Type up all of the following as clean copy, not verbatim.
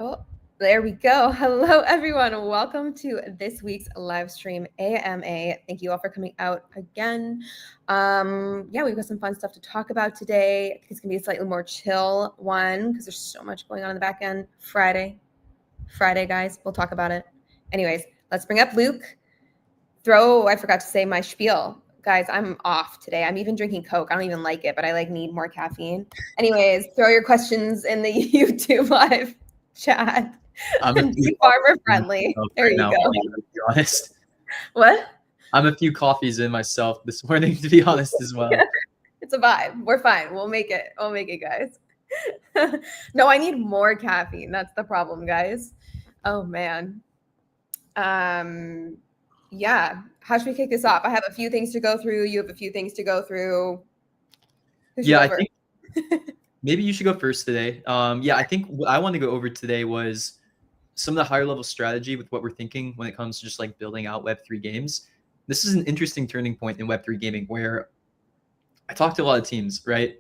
Oh, there we go. Hello, everyone. Welcome to this week's live stream AMA. Thank you all for coming out again. Yeah, we've got some fun stuff to talk about today. I think it's going to be a slightly more chill one because there's so much going on in the back end. Friday, guys. We'll talk about it. Anyways, let's bring up Luke. I forgot to say my spiel. Guys, I'm off today. I'm even drinking Coke. I don't even like it, but I need more caffeine. Anyways, throw your questions in the YouTube live chat. Be farmer friendly. There you go. To be honest. What? I'm a few coffees in myself this morning, to be honest, as well. It's a vibe. We're fine. We'll make it. Guys. No, I need more caffeine. That's the problem, guys. Oh man. Yeah. How should we kick this off? I have a few things to go through. You have a few things to go through. I think maybe you should go first today. I think what I want to go over today was some of the higher level strategy with what we're thinking when it comes to just building out Web3 games. This is an interesting turning point in Web3 gaming where I talked to a lot of teams, right?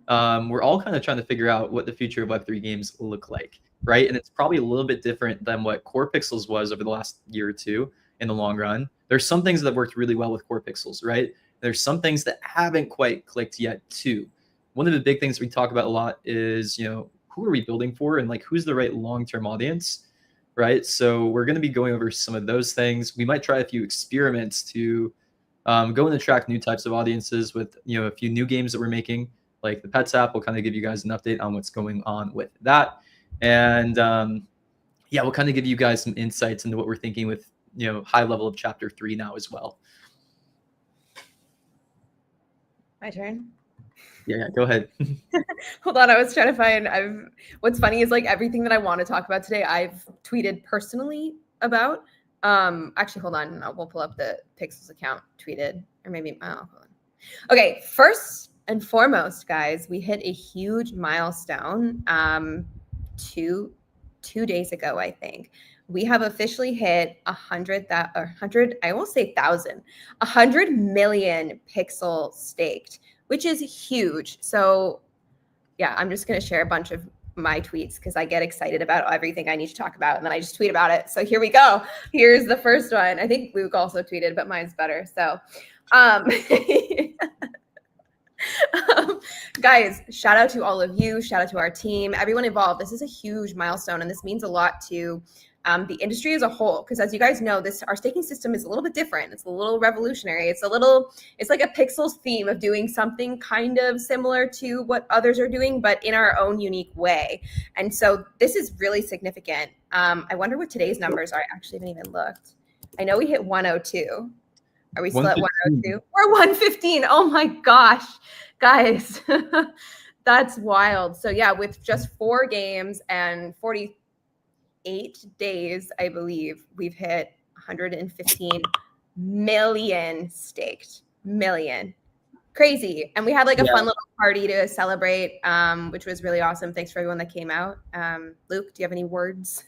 We're all kind of trying to figure out what the future of Web3 games look like, right? And it's probably a little bit different than what Core Pixels was over the last year or two in the long run. There's some things that have worked really well with Core Pixels, right? There's some things that haven't quite clicked yet too. One of the big things we talk about a lot is, who are we building for and who's the right long-term audience, right? So we're going to be going over some of those things. We might try a few experiments to go and attract new types of audiences with, a few new games that we're making, like the Pets app. We'll kind of give you guys an update on what's going on with that. And we'll kind of give you guys some insights into what we're thinking with, high level of chapter 3 now as well. My turn. Yeah, go ahead. Hold on, I was trying to find. What's funny is everything that I want to talk about today, I've tweeted personally about. Actually, hold on, we'll pull up the Pixels account. Tweeted, or maybe hold on. Okay, first and foremost, guys, we hit a huge milestone. 2 days ago, I think. We have officially hit 100. I won't say 1,000. 100 million pixel staked, which is huge. So yeah, I'm just going to share a bunch of my tweets because I get excited about everything I need to talk about, and then I just tweet about it. So here we go. Here's the first one. I think Luke also tweeted, but mine's better. So guys, shout out to all of you. Shout out to our team, everyone involved. This is a huge milestone, and this means a lot to the industry as a whole. Because as you guys know, our staking system is a little bit different. It's a little revolutionary. It's like a Pixels theme of doing something kind of similar to what others are doing, but in our own unique way. And so this is really significant. I wonder what today's numbers are. I actually haven't even looked. I know we hit 102. Are we still at 102? We're 115. Oh my gosh, guys, that's wild. So yeah, with just 4 games and 48 days, I believe we've hit 115 million staked. Million. Crazy. And we had like a fun little party to celebrate, which was really awesome. Thanks for everyone that came out. Luke, do you have any words?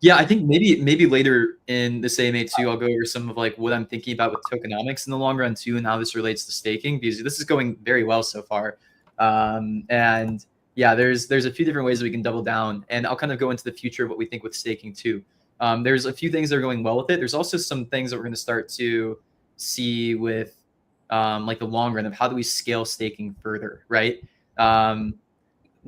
Yeah, I think maybe later in this AMA too, I'll go over some of like what I'm thinking about with tokenomics in the long run too, and how this relates to staking, because this is going very well so far. And yeah, there's a few different ways that we can double down, and I'll kind of go into the future of what we think with staking too. There's a few things that are going well with it. There's also some things that we're going to start to see with like the long run of how do we scale staking further, right?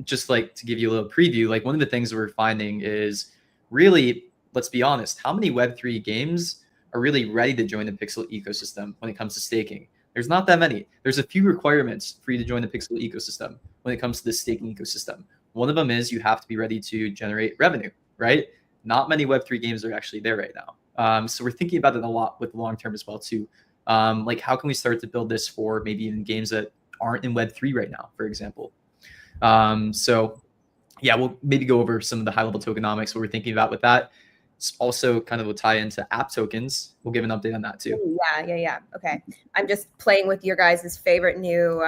Just like to give you a little preview, like one of the things that we're finding is really, let's be honest, how many Web3 games are really ready to join the Pixel ecosystem when it comes to staking? There's not that many. There's a few requirements for you to join the Pixel ecosystem when it comes to the staking ecosystem. One of them is you have to be ready to generate revenue, right? Not many Web3 games are actually there right now. So we're thinking about it a lot with the long term as well too. Like how can we start to build this for maybe even games that aren't in Web3 right now, for example. So yeah, we'll maybe go over some of the high-level tokenomics, what we're thinking about with that. It's also kind of will tie into app tokens. We'll give an update on that too. Yeah. Okay. I'm just playing with your guys' favorite new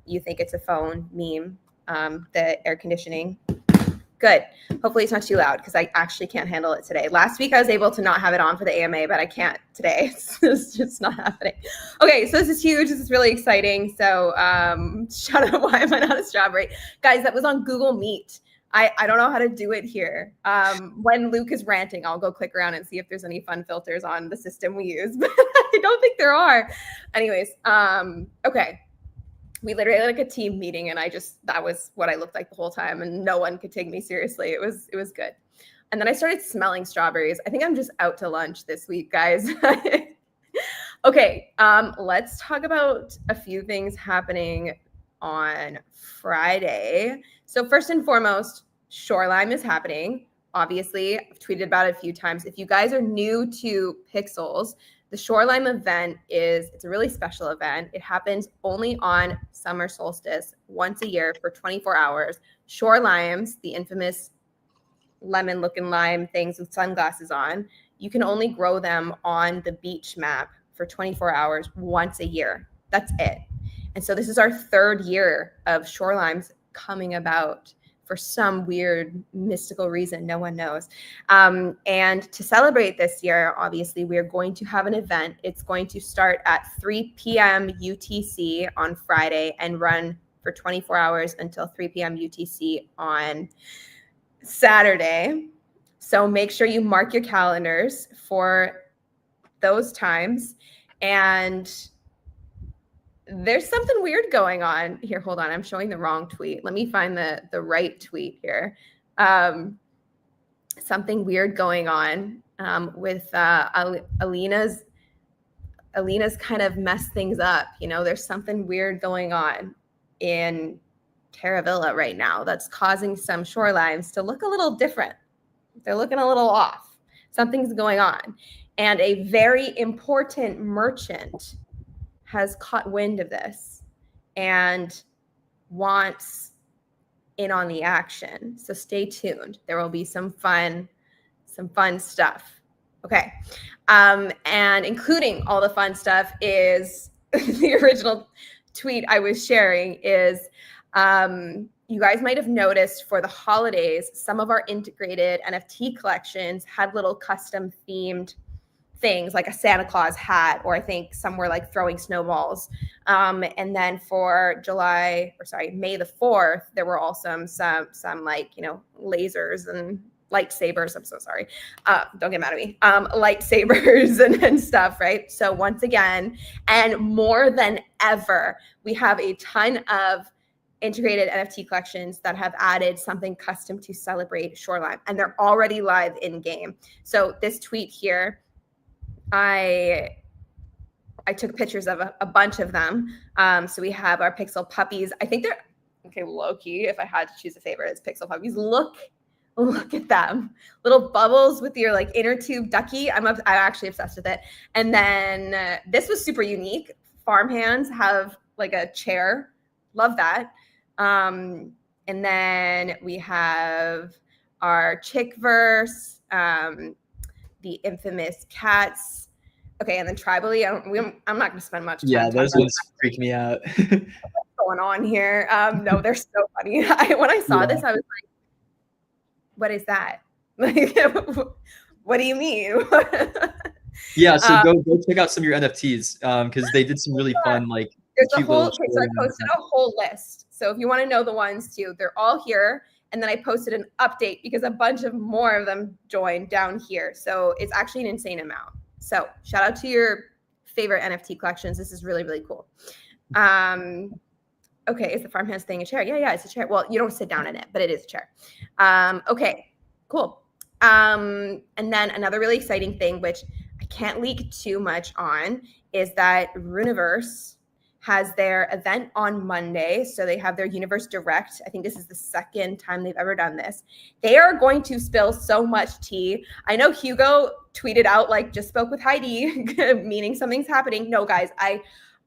you think it's a phone meme, the air conditioning. Good. Hopefully it's not too loud because I actually can't handle it today. Last week I was able to not have it on for the AMA, but I can't today. It's just not happening. Okay, so this is huge. This is really exciting. So shout out, why am I not a strawberry? Guys, that was on Google Meet. I don't know how to do it here. When Luke is ranting, I'll go click around and see if there's any fun filters on the system we use, but I don't think there are. Anyways, okay. We literally had like a team meeting, and that was what I looked like the whole time, and no one could take me seriously. It was good. And then I started smelling strawberries. I think I'm just out to lunch this week, guys. Okay, let's talk about a few things happening on Friday. So first and foremost, Shorelime is happening. Obviously, I've tweeted about it a few times. If you guys are new to Pixels, the Shorelime event it's a really special event. It happens only on summer solstice, once a year for 24 hours. Shorelimes, the infamous lemon-looking lime things with sunglasses on, you can only grow them on the beach map for 24 hours once a year. That's it. And so this is our 3rd year of Shorelimes coming about for some weird mystical reason, no one knows. And to celebrate this year, obviously, we are going to have an event. It's going to start at 3 p.m. UTC on Friday and run for 24 hours until 3 p.m. UTC on Saturday. So make sure you mark your calendars for those times. And there's something weird going on here. Hold on, I'm showing the wrong tweet. Let me find the right tweet here. Something weird going on with Alina's kind of messed things up. You know, there's something weird going on in Terravilla right now that's causing some shorelines to look a little different. They're looking a little off. Something's going on. And a very important merchant has caught wind of this and wants in on the action. So stay tuned. There will be some fun stuff. Okay. And including all the fun stuff is the original tweet I was sharing is you guys might have noticed for the holidays, some of our integrated NFT collections had little custom themed things like a Santa Claus hat, or I think some were like throwing snowballs. And then for May the 4th, there were also some like, lasers and lightsabers. I'm so sorry. Don't get mad at me. Lightsabers and stuff, right? So once again, and more than ever, we have a ton of integrated NFT collections that have added something custom to celebrate Shorelime, and they're already live in game. So this tweet here, I took pictures of a bunch of them. So we have our Pixel puppies. I think they're okay. Low key, if I had to choose a favorite, it's Pixel puppies. Look at them, little bubbles with your like inner tube ducky. I'm actually obsessed with it. And then this was super unique. Farmhands have like a chair. Love that. And then we have our Chickverse, the infamous cats. Okay, and then tribally, I'm not going to spend much time. Yeah, those ones freak me out. What's going on here? No, they're so funny. When I saw this, I was like, "What is that? Like, what do you mean?" Yeah, so go check out some of your NFTs because they did some really fun like. There's a whole. Okay, so I posted a whole list. So if you want to know the ones too, they're all here. And then I posted an update because a bunch of more of them joined down here. So it's actually an insane amount. So shout out to your favorite NFT collections. This is really, really cool. Okay, is the farmhands thing a chair? Yeah, it's a chair. Well, you don't sit down in it, but it is a chair. Okay, cool. And then another really exciting thing, which I can't leak too much on, is that Runiverse has their event on Monday. So they have their Universe Direct. I think this is the second time they've ever done this. They are going to spill so much tea. I know Hugo tweeted out, like, just spoke with Heidi, meaning something's happening. No, guys,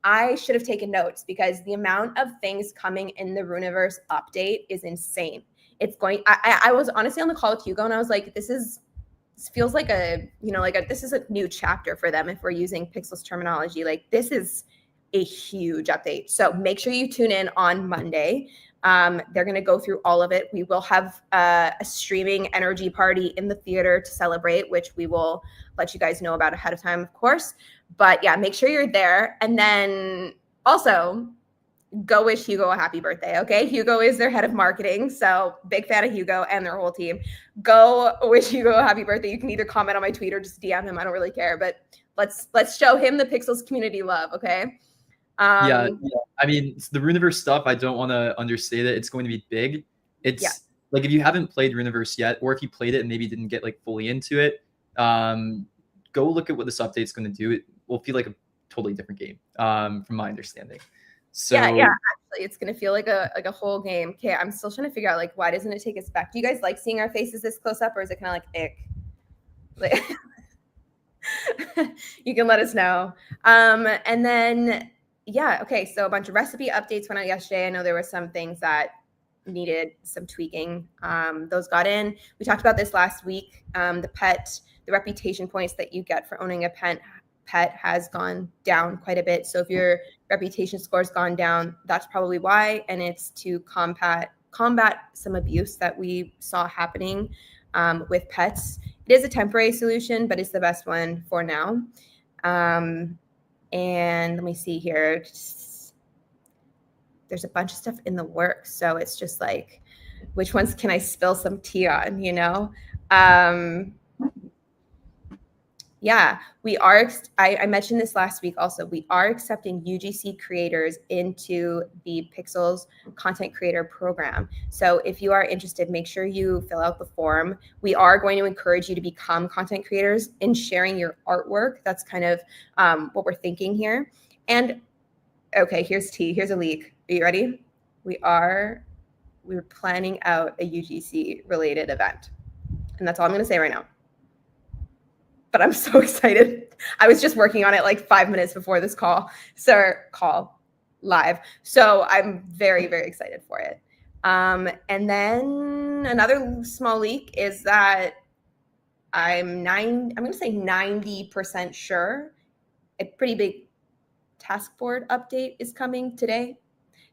I should have taken notes because the amount of things coming in the Runiverse update is insane. It's going, I was honestly on the call with Hugo and I was like, this feels like this is a new chapter for them if we're using Pixel's terminology. Like, this is a huge update. So make sure you tune in on Monday. They're going to go through all of it. We will have a streaming energy party in the theater to celebrate, which we will let you guys know about ahead of time, of course. But yeah, make sure you're there. And then also go wish Hugo a happy birthday. Okay. Hugo is their head of marketing. So big fan of Hugo and their whole team. Go wish Hugo a happy birthday. You can either comment on my tweet or just DM him. I don't really care, but let's show him the Pixels community love. Okay. Yeah. I mean, the Runiverse stuff, I don't want to understate it. It's going to be big. It's like, if you haven't played Runiverse yet, or if you played it and maybe didn't get like fully into it, go look at what this update's going to do. It will feel like a totally different game, from my understanding. So yeah, actually, it's going to feel like a whole game. Okay, I'm still trying to figure out, like, why doesn't it take us back? Do you guys like seeing our faces this close up, or is it kind of like ick? Like, you can let us know. And then okay, so a bunch of recipe updates went out yesterday. I know there were some things that needed some tweaking. Those got in. We talked about this last week. The reputation points that you get for owning a pet has gone down quite a bit. So if your reputation score has gone down, that's probably why. And it's to combat some abuse that we saw happening with pets. It is a temporary solution, but it's the best one for now. And let me see here. There's a bunch of stuff in the works. So it's just like, which ones can I spill some tea on, you know? Yeah, we are. I mentioned this last week also. We are accepting UGC creators into the Pixels content creator program. So if you are interested, make sure you fill out the form. We are going to encourage you to become content creators in sharing your artwork. That's kind of what we're thinking here. And okay, here's tea. Here's a leak. Are you ready? We're planning out a UGC related event. And that's all I'm going to say right now. But I'm so excited. I was just working on it like 5 minutes before this call live. So I'm very, very excited for it. And then another small leak is that I'm going to say 90% sure a pretty big taskboard update is coming today.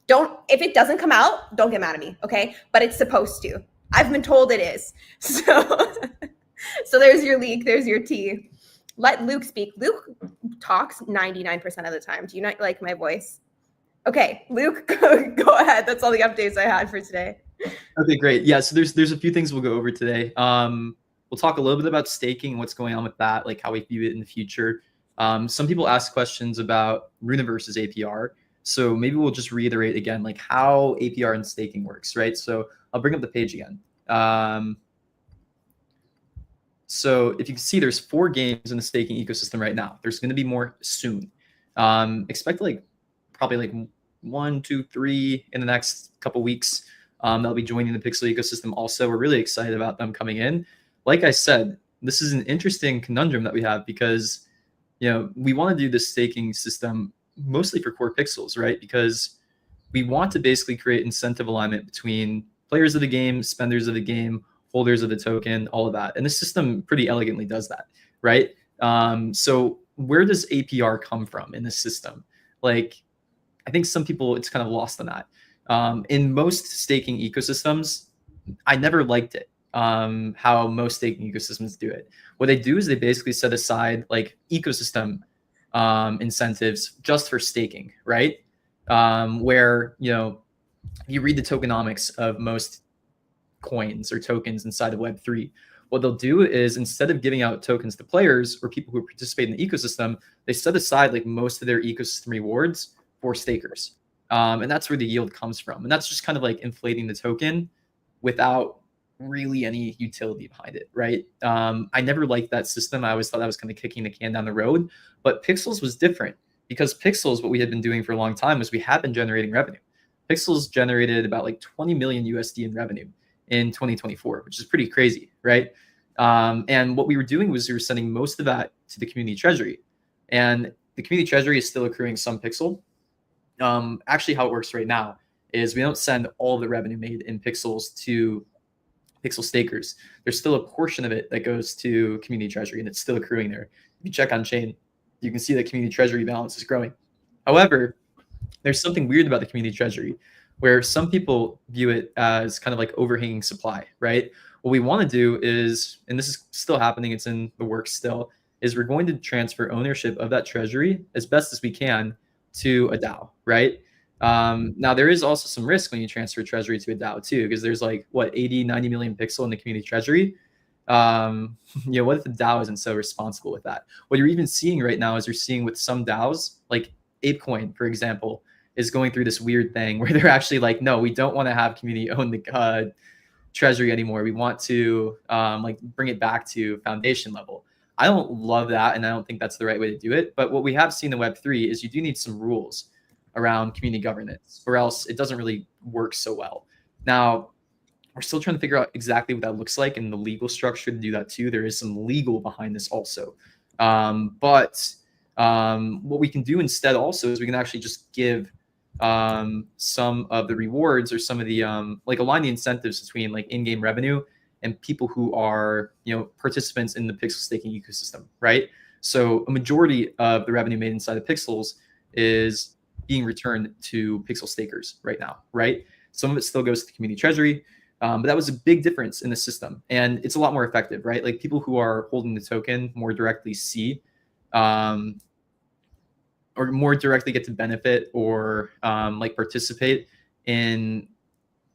If it doesn't come out, don't get mad at me, okay? But it's supposed to. I've been told it is. So there's your leak, there's your tea. let Luke speak. Luke talks 99% of the time. Do you not like my voice? Okay, Luke, go ahead. That's all the updates I had for today. Okay, great. Yeah, so there's a few things we'll go over today. We'll talk a little bit about staking and what's going on with that, like how we view it in the future. Some people ask questions about Runiverse's APR. So maybe we'll just reiterate again, like how APR and staking works, right? So I'll bring up the page again. So if you can see, there's 4 games in the staking ecosystem right now. There's going to be more soon. Expect like probably like 1, 2, 3 in the next couple weeks. They'll be joining the Pixel ecosystem also. We're really excited about them coming in. Like I said, this is an interesting conundrum that we have because, we want to do this staking system mostly for core pixels, right? Because we want to basically create incentive alignment between players of the game, spenders of the game, holders of the token, all of that. And the system pretty elegantly does that, right? So where does APR come from in this system? Like, I think some people, it's kind of lost on that. In most staking ecosystems, I never liked it, how most staking ecosystems do it. What they do is they basically set aside like ecosystem incentives just for staking, right? Where, if you read the tokenomics of most coins or tokens inside of Web3, what they'll do is instead of giving out tokens to players or people who participate in the ecosystem, they set aside like most of their ecosystem rewards for stakers. And that's where the yield comes from. And that's just kind of like inflating the token without really any utility behind it, right? I never liked that system. I always thought I was kind of kicking the can down the road. But Pixels was different because Pixels, what we had been doing for a long time was we had been generating revenue. Pixels generated about like 20 million USD in revenue in 2024, which is pretty crazy, right? And what we were doing was we were sending most of that to the community treasury. And the community treasury is still accruing some Pixel. Actually, how it works right now is we don't send all the revenue made in Pixels to Pixel stakers. There's still a portion of it that goes to community treasury, and it's still accruing there. If you check on chain, you can see that community treasury balance is growing. However, there's something weird about the community treasury where some people view it as kind of like overhanging supply, right? What we want to do is, and this is still happening, it's in the works still, is we're going to transfer ownership of that treasury as best as we can to a DAO, right? Now, there is also some risk when you transfer treasury to a DAO too, because there's like, 80, 90 million pixel in the community treasury. What if the DAO isn't so responsible with that? What you're even seeing right now is you're seeing with some DAOs, like ApeCoin, for example, is going through this weird thing where they're actually like, no, we don't want to have community own the treasury anymore. We want to bring it back to foundation level. I don't love that, and I don't think that's the right way to do it. But what we have seen in Web3 is you do need some rules around community governance, or else it doesn't really work so well. Now, we're still trying to figure out exactly what that looks like and the legal structure to do that too. There is some legal behind this also. But what we can do instead also is we can actually just give some of the rewards or some of the align the incentives between like in-game revenue and people who are participants in the Pixel staking ecosystem, right? So a majority of the revenue made inside of Pixels is being returned to Pixel stakers right now, right? Some of it still goes to the community treasury, but that was a big difference in the system, and it's a lot more effective, right? Like people who are holding the token more directly see, or more directly get to benefit or participate in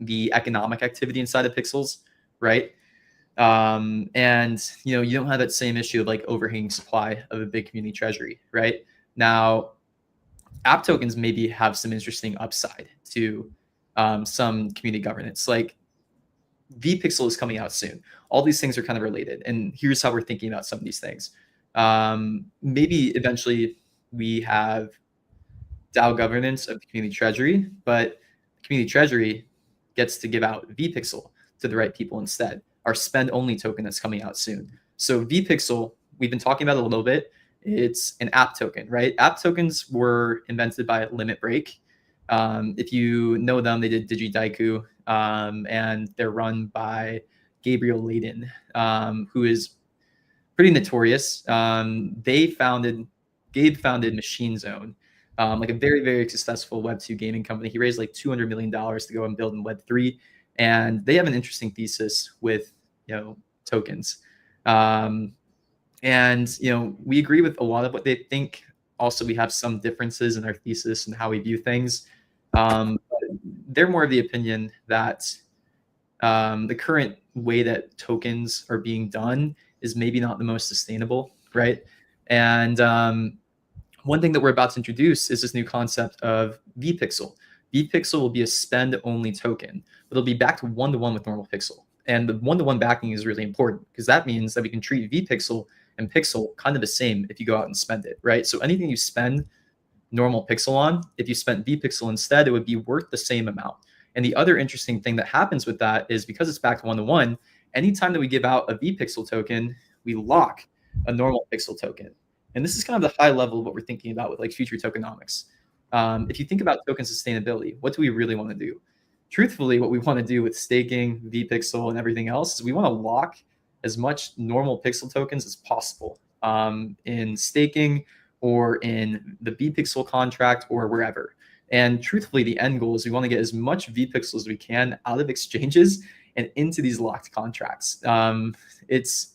the economic activity inside of Pixels, right? And you don't have that same issue of like overhanging supply of a big community treasury, right? Now, app tokens maybe have some interesting upside to some community governance. Like vPixel is coming out soon. All these things are kind of related, and here's how we're thinking about some of these things. Maybe eventually we have DAO governance of the community treasury, but the community treasury gets to give out vPixel to the right people instead. Our spend only token that's coming out soon. So vPixel, we've been talking about it a little bit. It's an app token, right? App tokens were invented by Limit Break. If you know them, they did DigiDaiku, and they're run by Gabriel Layden, who is pretty notorious. Gabe founded Machine Zone, like a very, very successful Web2 gaming company. He raised like $200 million to go and build in Web3. And they have an interesting thesis with, tokens. And, we agree with a lot of what they think. Also, we have some differences in our thesis and how we view things. But they're more of the opinion that the current way that tokens are being done is maybe not the most sustainable, right? And one thing that we're about to introduce is this new concept of vPixel. vPixel will be a spend-only token, but it'll be backed one-to-one with normal pixel. And the one-to-one backing is really important because that means that we can treat vPixel and pixel kind of the same if you go out and spend it, right? So anything you spend normal pixel on, if you spent vPixel instead, it would be worth the same amount. And the other interesting thing that happens with that is because it's backed one-to-one, anytime that we give out a vPixel token, we lock a normal pixel token. And this is kind of the high level of what we're thinking about with like future tokenomics. If you think about token sustainability, what do we really want to do? Truthfully, what we want to do with staking, vPixel, and everything else is we want to lock as much normal pixel tokens as possible in staking or in the vPixel contract or wherever. And truthfully, the end goal is we want to get as much vPixel as we can out of exchanges and into these locked contracts. It's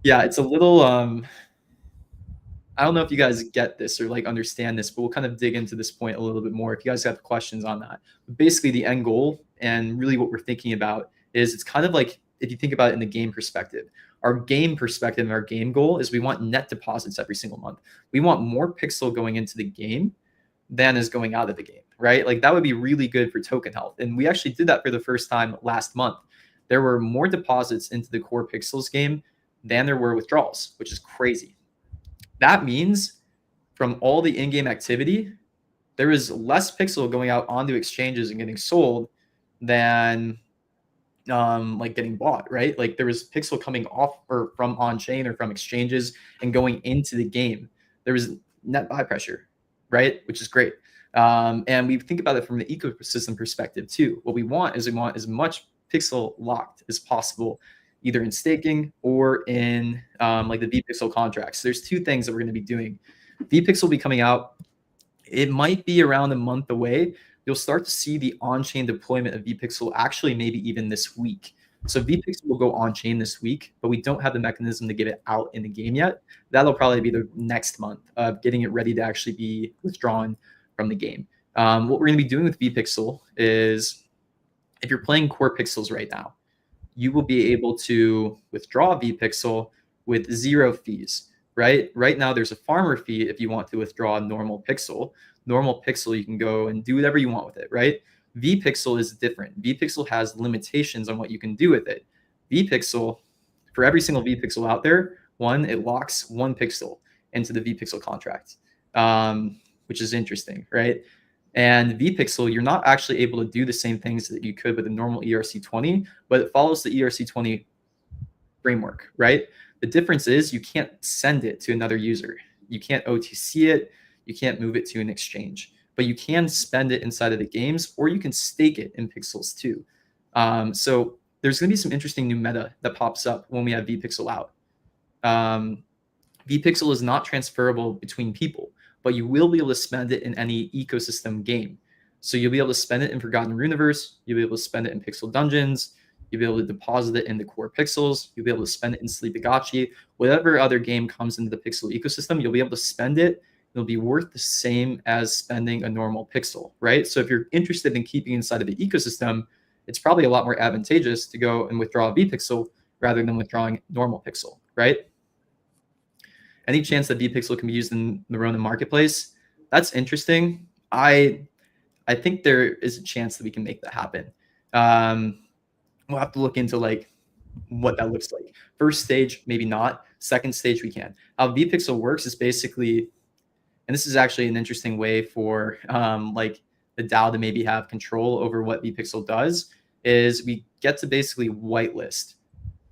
a little I don't know if you guys get this or like understand this, but we'll kind of dig into this point a little bit more if you guys have questions on that. But basically, the end goal and really what we're thinking about is it's kind of like if you think about it in the game perspective. Our game perspective and our game goal is we want net deposits every single month. We want more pixel going into the game than is going out of the game, right? Like that would be really good for token health. And we actually did that for the first time last month. There were more deposits into the core pixels game than there were withdrawals, which is crazy. That means from all the in-game activity, there is less pixel going out onto exchanges and getting sold than like getting bought, right? Like there was pixel coming off or from on-chain or from exchanges and going into the game. There was net buy pressure, right? Which is great. And we think about it from the ecosystem perspective too. What we want is as much pixel locked as possible, either in staking or in like the vPixel contracts. There's two things that we're going to be doing. vPixel will be coming out. It might be around a month away. You'll start to see the on-chain deployment of vPixel actually maybe even this week. So vPixel will go on-chain this week, but we don't have the mechanism to get it out in the game yet. That'll probably be the next month of getting it ready to actually be withdrawn from the game. What we're going to be doing with vPixel is if you're playing core pixels right now, you will be able to withdraw vPixel with 0 fees, right? Right now, there's a farmer fee if you want to withdraw a normal pixel. Normal pixel, you can go and do whatever you want with it, right? vPixel is different. vPixel has limitations on what you can do with it. vPixel, for every single vPixel out there, it locks 1 pixel into the vPixel contract, which is interesting, right? And vPixel, you're not actually able to do the same things that you could with a normal ERC20, but it follows the ERC20 framework, right? The difference is you can't send it to another user. You can't OTC it. You can't move it to an exchange, but you can spend it inside of the games, or you can stake it in pixels too. So there's going to be some interesting new meta that pops up when we have vPixel out. vPixel is not transferable between people, but you will be able to spend it in any ecosystem game. So you'll be able to spend it in Forgotten Runiverse. You'll be able to spend it in Pixel Dungeons. You'll be able to deposit it in the core pixels. You'll be able to spend it in Sleepygachi. Whatever other game comes into the pixel ecosystem, you'll be able to spend it. It'll be worth the same as spending a normal pixel, right? So if you're interested in keeping inside of the ecosystem, it's probably a lot more advantageous to go and withdraw a vPixel rather than withdrawing normal pixel, right? Any chance that vPixel can be used in the Ronin marketplace? That's interesting. I think there is a chance that we can make that happen. We'll have to look into like what that looks like. First stage, maybe not. Second stage, we can. How vPixel works is basically, and this is actually an interesting way for like the DAO to maybe have control over what vPixel does, is we get to basically whitelist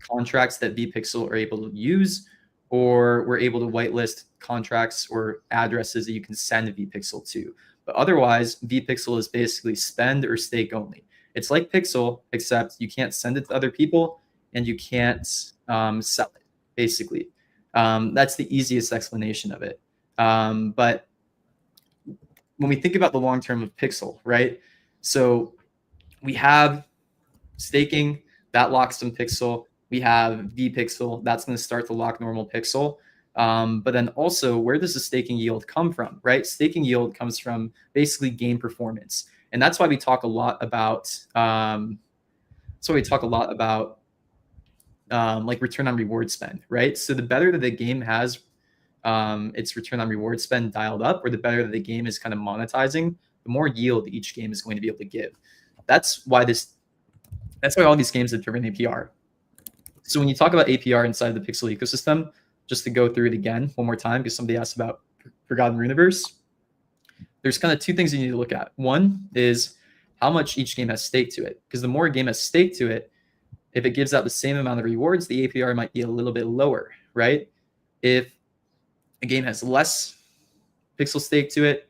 contracts that vPixel are able to use, or we're able to whitelist contracts or addresses that you can send vPixel to. But otherwise, vPixel is basically spend or stake only. It's like Pixel, except you can't send it to other people and you can't sell it, basically. That's the easiest explanation of it. But when we think about the long term of Pixel, right? So we have staking that locks some Pixel. We have vPixel. That's going to start to lock normal pixel. But then also, where does the staking yield come from, right? Staking yield comes from basically game performance. And that's why we talk a lot about, like return on reward spend, right? So the better that the game has its return on reward spend dialed up, or the better that the game is kind of monetizing, the more yield each game is going to be able to give. That's why all these games have driven APR. So when you talk about APR inside the Pixel ecosystem, just to go through it again one more time, because somebody asked about Forgotten Runiverse, there's kind of two things you need to look at. One is how much each game has stake to it, because the more a game has stake to it, if it gives out the same amount of rewards, the APR might be a little bit lower, right? If a game has less pixel stake to it,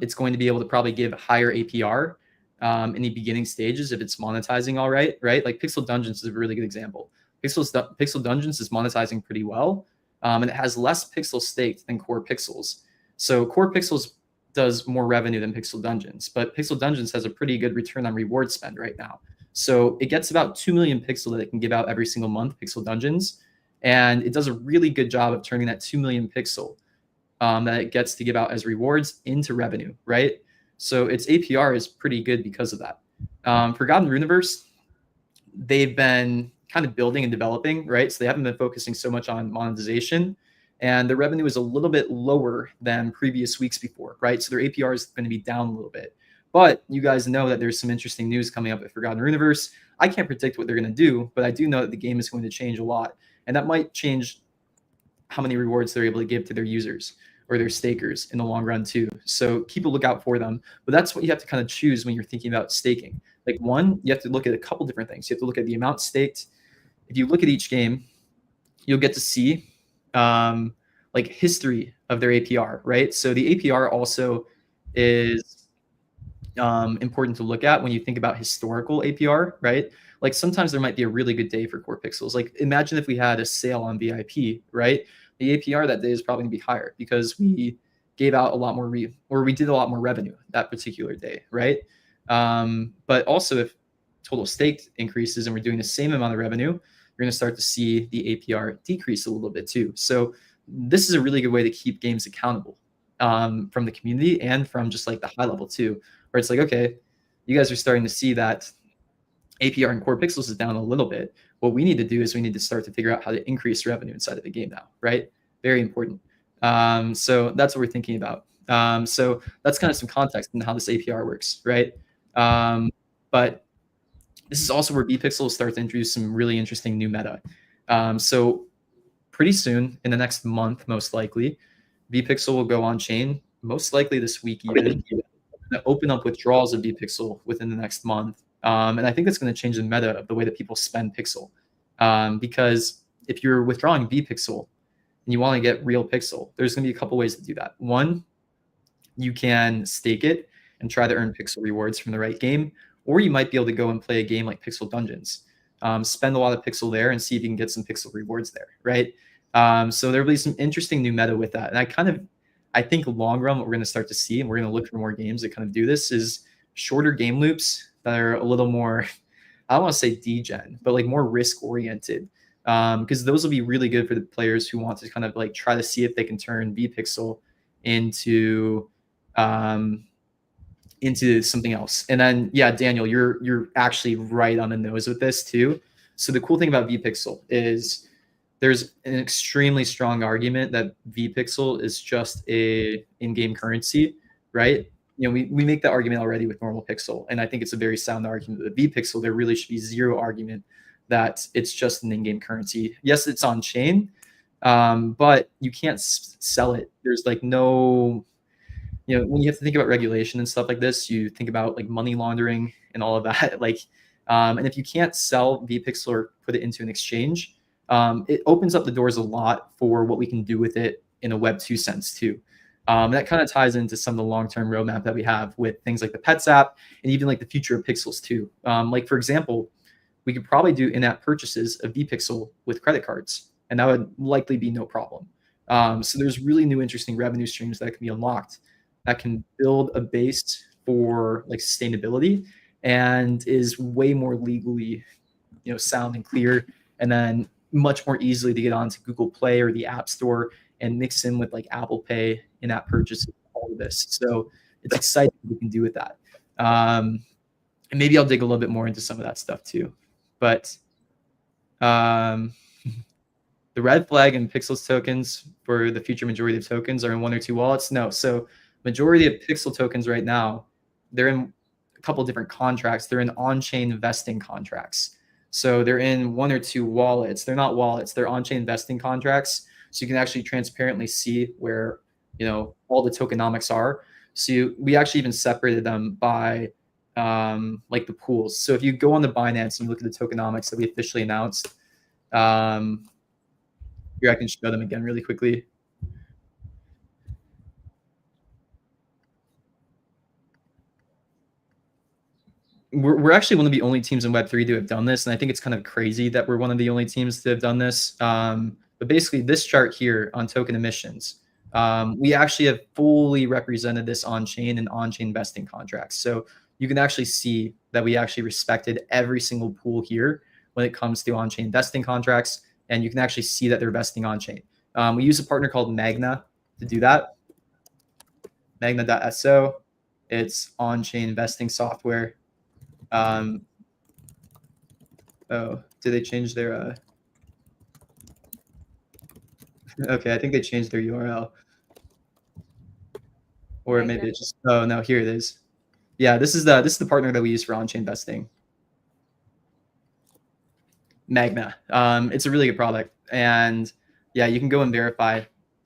it's going to be able to probably give higher APR in the beginning stages if it's monetizing all right, right? Like Pixel Dungeons is a really good example. Pixel Dungeons is monetizing pretty well, and it has less pixel staked than Core Pixels. So Core Pixels does more revenue than Pixel Dungeons, but Pixel Dungeons has a pretty good return on reward spend right now. So it gets about 2 million pixel that it can give out every single month, Pixel Dungeons, and it does a really good job of turning that 2 million pixel that it gets to give out as rewards into revenue, right? So its APR is pretty good because of that. Forgotten Runiverse, they've been kind of building and developing, right? So they haven't been focusing so much on monetization, and the revenue is a little bit lower than previous weeks before, right? So their APR is going to be down a little bit. But you guys know that there's some interesting news coming up at Forgotten Runiverse. I can't predict what they're going to do, but I do know that the game is going to change a lot, and that might change how many rewards they're able to give to their users or their stakers in the long run too. So keep a lookout for them. But that's what you have to kind of choose when you're thinking about staking. Like one, you have to look at a couple different things. You have to look at the amount staked. If you look at each game, you'll get to see like history of their APR, right? So the APR also is important to look at when you think about historical APR, right? Like sometimes there might be a really good day for Core Pixels. Like imagine if we had a sale on VIP, right? The APR that day is probably gonna be higher because we gave out a lot more we did a lot more revenue that particular day, right? But also if total stake increases and we're doing the same amount of revenue, you're gonna start to see the APR decrease a little bit too. So this is a really good way to keep games accountable from the community and from just like the high level too, where it's like, okay, you guys are starting to see that APR in Core Pixels is down a little bit. What we need to do is we need to start to figure out how to increase revenue inside of the game now, right? Very important. So that's what we're thinking about. So that's kind of some context on how this APR works, right? But this is also where vPixel will start to introduce some really interesting new meta. So pretty soon, in the next month, most likely, vPixel will go on chain, most likely this week even, to open up withdrawals of vPixel within the next month. And I think that's going to change the meta of the way that people spend Pixel. Because if you're withdrawing vPixel and you want to get real Pixel, there's going to be a couple ways to do that. One, you can stake it and try to earn Pixel rewards from the right game, or you might be able to go and play a game like Pixel Dungeons. Spend a lot of Pixel there and see if you can get some Pixel rewards there, right? So there'll be some interesting new meta with that. And I think long run, what we're going to start to see, and we're going to look for more games that kind of do this, is shorter game loops that are a little more, I don't want to say degen, but like more risk oriented. Because those will be really good for the players who want to kind of like try to see if they can turn vPixel into something else. And then, yeah, Daniel, you're actually right on the nose with this too. So the cool thing about vPixel is there's an extremely strong argument that vPixel is just a in-game currency, right? You know, we make that argument already with normal pixel, and I think it's a very sound argument that vPixel, there really should be zero argument that it's just an in-game currency. Yes, it's on chain, but you can't sell it. There's like no, you know, when you have to think about regulation and stuff like this, you think about like money laundering and all of that. Like, and if you can't sell vPixel or put it into an exchange, it opens up the doors a lot for what we can do with it in a Web 2 sense too. That kind of ties into some of the long-term roadmap that we have with things like the Pets app and even like the future of Pixels too. Like for example, we could probably do in-app purchases of vPixel with credit cards, and that would likely be no problem. So there's really new interesting revenue streams that can be unlocked that can build a base for like sustainability and is way more legally, you know, sound and clear and then much more easily to get onto Google Play or the App Store and mix in with like Apple Pay in-app purchases, all of this. So it's exciting what we can do with that. And maybe I'll dig a little bit more into some of that stuff too. But the red flag and Pixels tokens for the future majority of tokens are in 1 or 2 wallets. No, so majority of Pixel tokens right now, they're in a couple different contracts. They're in on-chain investing contracts. So they're in 1 or 2 wallets. They're not wallets. They're on-chain investing contracts. So you can actually transparently see where, you know, all the tokenomics are. So we actually even separated them by like the pools. So if you go on the Binance and you look at the tokenomics that we officially announced, here I can show them again really quickly. We're actually one of the only teams in Web3 to have done this, and I think it's kind of crazy that we're one of the only teams to have done this. But basically, this chart here on token emissions, we actually have fully represented this on-chain and on-chain investing contracts. So you can actually see that we actually respected every single pool here when it comes to on-chain investing contracts, and you can actually see that they're vesting on-chain. We use a partner called Magna to do that. Magna.so. It's on-chain investing software. Oh, did they change their okay, I think they changed their URL. Or maybe it's just, oh no, here it is. Yeah, this is the partner that we use for on-chain investing. Magna. It's a really good product. And yeah, you can go and verify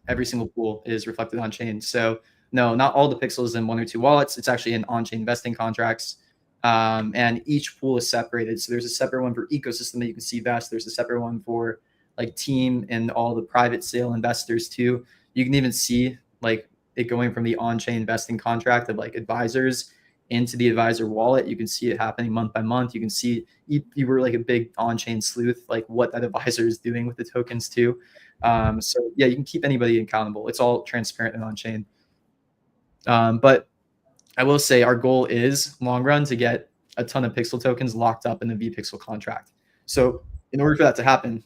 every single pool is reflected on chain. So no, not all the pixels in 1 or 2 wallets. It's actually in on-chain investing contracts. And each pool is separated. So there's a separate one for ecosystem that you can see vest. There's a separate one for like team and all the private sale investors too. You can even see like it going from the on-chain investing contract of like advisors into the advisor wallet. You can see it happening month by month. You can see you were like a big on-chain sleuth, like what that advisor is doing with the tokens too. So yeah, you can keep anybody accountable. It's all transparent and on-chain. But I will say our goal is long run to get a ton of pixel tokens locked up in the vPixel contract. So in order for that to happen,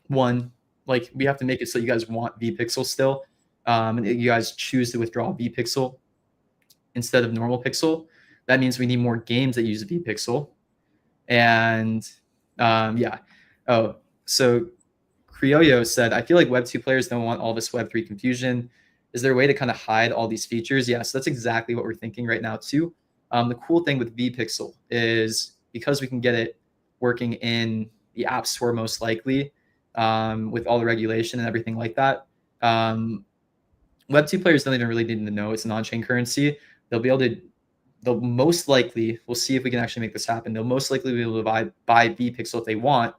one, like we have to make it so you guys want vPixel still, and you guys choose to withdraw vPixel instead of normal pixel. That means we need more games that use vPixel. And yeah. Oh, so Criollo said, I feel like Web2 players don't want all this Web3 confusion. Is there a way to kind of hide all these features? Yes, that's exactly what we're thinking right now too. The cool thing with vPixel is because we can get it working in the App Store most likely, with all the regulation and everything like that. Web2 players don't even really need to know it's an on-chain currency. They'll most likely, we'll see if we can actually make this happen. They'll most likely be able to buy vPixel if they want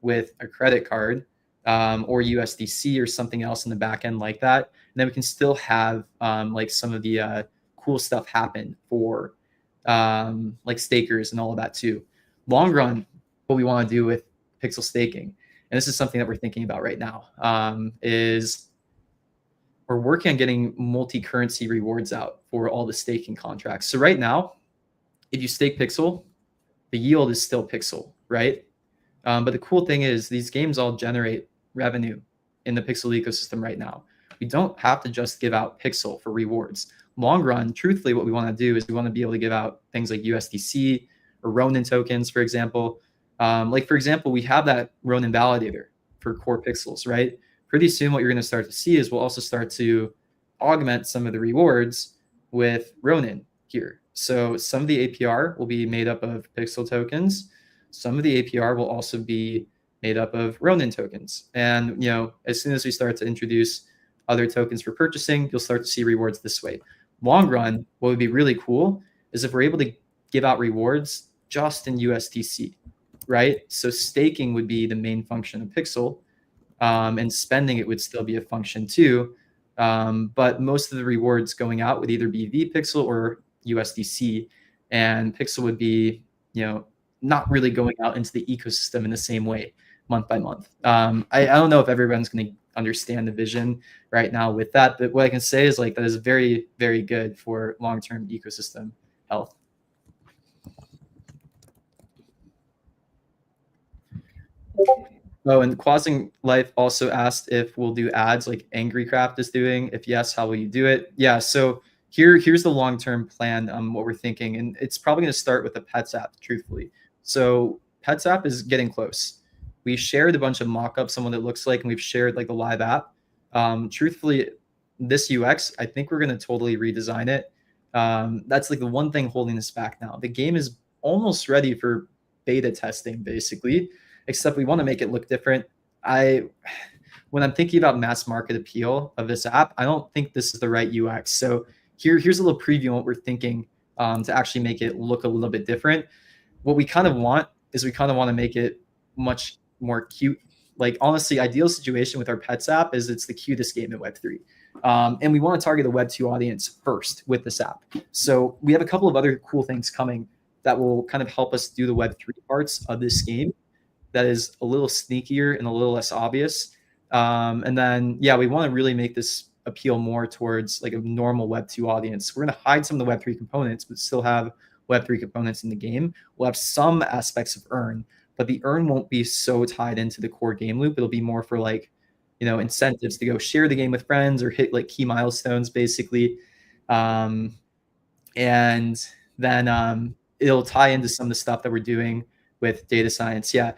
with a credit card, or USDC or something else in the back end like that. And then we can still have like some of the cool stuff happen for like stakers and all of that too. Long run, what we want to do with Pixel staking, and this is something that we're thinking about right now, is we're working on getting multi-currency rewards out for all the staking contracts. So right now, if you stake Pixel, the yield is still Pixel, right? But the cool thing is these games all generate revenue in the Pixel ecosystem right now. We don't have to just give out Pixel for rewards. Long run, truthfully, what we want to do is we want to be able to give out things like USDC or Ronin tokens, for example. Like, for example, we have that Ronin validator for core pixels, right? Pretty soon what you're going to start to see is we'll also start to augment some of the rewards with Ronin here. So some of the APR will be made up of Pixel tokens. Some of the APR will also be made up of Ronin tokens. And, you know, as soon as we start to introduce other tokens for purchasing, you'll start to see rewards this way. Long run, what would be really cool is if we're able to give out rewards just in USDC, right? So staking would be the main function of Pixel, and spending it would still be a function too. But most of the rewards going out would either be vPixel or USDC, and Pixel would be, you know, not really going out into the ecosystem in the same way month by month. I don't know if everyone's going to understand the vision right now with that, but what I can say is like that is very, very good for long-term ecosystem health. Oh, and Quasing Life also asked if we'll do ads like Angry Craft is doing. If yes, how will you do it? Yeah, so here's the long-term plan, what we're thinking, and it's probably going to start with the Pets app, truthfully. So Pets app is getting close. We shared a bunch of mock-ups on what it looks like, and we've shared like the live app. Truthfully, this UX, I think we're going to totally redesign it. That's like the one thing holding us back now. The game is almost ready for beta testing, basically, except we want to make it look different. When I'm thinking about mass market appeal of this app, I don't think this is the right UX. So here's a little preview on what we're thinking to actually make it look a little bit different. What we kind of want is we kind of want to make it much more cute. Like, honestly, ideal situation with our Pets app is it's the cutest game in Web3. And we want to target the Web2 audience first with this app. So we have a couple of other cool things coming that will kind of help us do the Web3 parts of this game that is a little sneakier and a little less obvious. And then, yeah, we want to really make this appeal more towards like a normal Web2 audience. We're going to hide some of the Web3 components, but still have Web3 components in the game. We'll have some aspects of earn, but the earn won't be so tied into the core game loop. It'll be more for like, incentives to go share the game with friends or hit like key milestones, basically. And then it'll tie into some of the stuff that we're doing with data science. Yeah,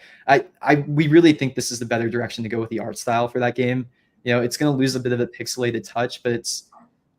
we really think this is the better direction to go with the art style for that game. It's going to lose a bit of the pixelated touch, but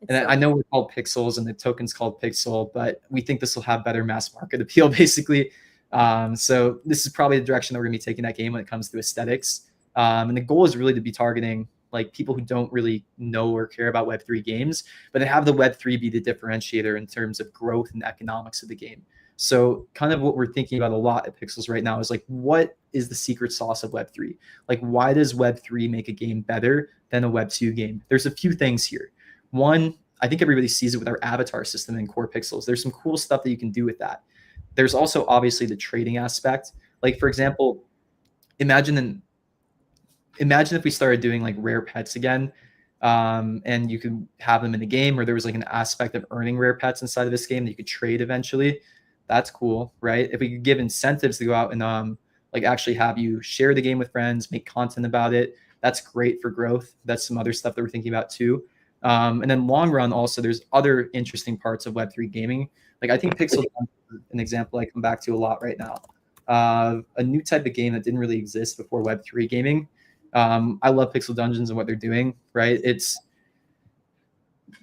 I know we're called Pixels and the token's called Pixel, but we think this will have better mass market appeal, basically. So this is probably the direction that we're going to be taking that game when it comes to aesthetics. And the goal is really to be targeting like people who don't really know or care about Web3 games, but to have the Web3 be the differentiator in terms of growth and economics of the game. So kind of what we're thinking about a lot at Pixels right now is like, what is the secret sauce of Web3? Like, why does Web3 make a game better than a Web2 game? There's a few things here. One, I think everybody sees it with our avatar system in core Pixels. There's some cool stuff that you can do with that. There's also obviously the trading aspect. Like, for example, imagine if we started doing like rare pets again, and you could have them in the game, or there was like an aspect of earning rare pets inside of this game that you could trade eventually. That's cool, right? If we could give incentives to go out and like actually have you share the game with friends, make content about it, that's great for growth. That's some other stuff that we're thinking about too. And then long run, also, there's other interesting parts of Web3 gaming. Like, I think Pixel, an example I come back to a lot right now. A new type of game that didn't really exist before Web3 gaming. I love Pixel Dungeons and what they're doing, right?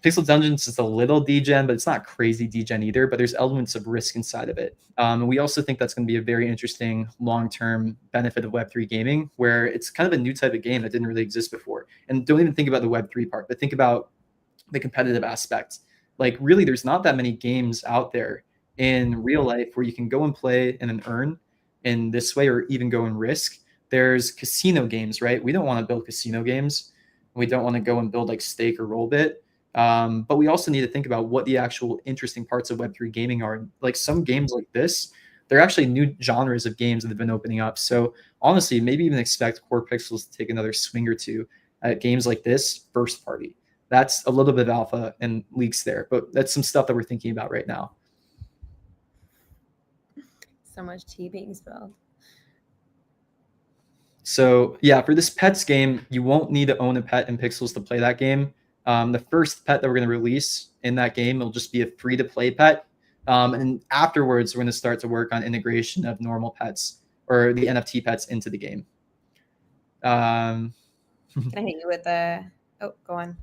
Pixel Dungeons is a little degen, but it's not crazy degen either, but there's elements of risk inside of it. And we also think that's going to be a very interesting long-term benefit of Web3 gaming, where it's kind of a new type of game that didn't really exist before. And don't even think about the Web3 part, but think about the competitive aspect. Like, really, there's not that many games out there in real life where you can go and play and then earn in this way, or even go and risk. There's casino games, right? We don't want to build casino games. We don't want to go and build like stake or rollbit. But we also need to think about what the actual interesting parts of Web3 gaming are. Like, some games like this, they're actually new genres of games that have been opening up. So honestly, maybe even expect Core Pixels to take another swing or two at games like this first party. That's a little bit of alpha and leaks there, but that's some stuff that we're thinking about right now. So much tea being spilled. So yeah, for this pets game, you won't need to own a pet in Pixels to play that game. The first pet that we're going to release in that game will just be a free-to-play pet. And afterwards, we're going to start to work on integration of normal pets or the NFT pets into the game. Can I hit you with a... Oh, go on.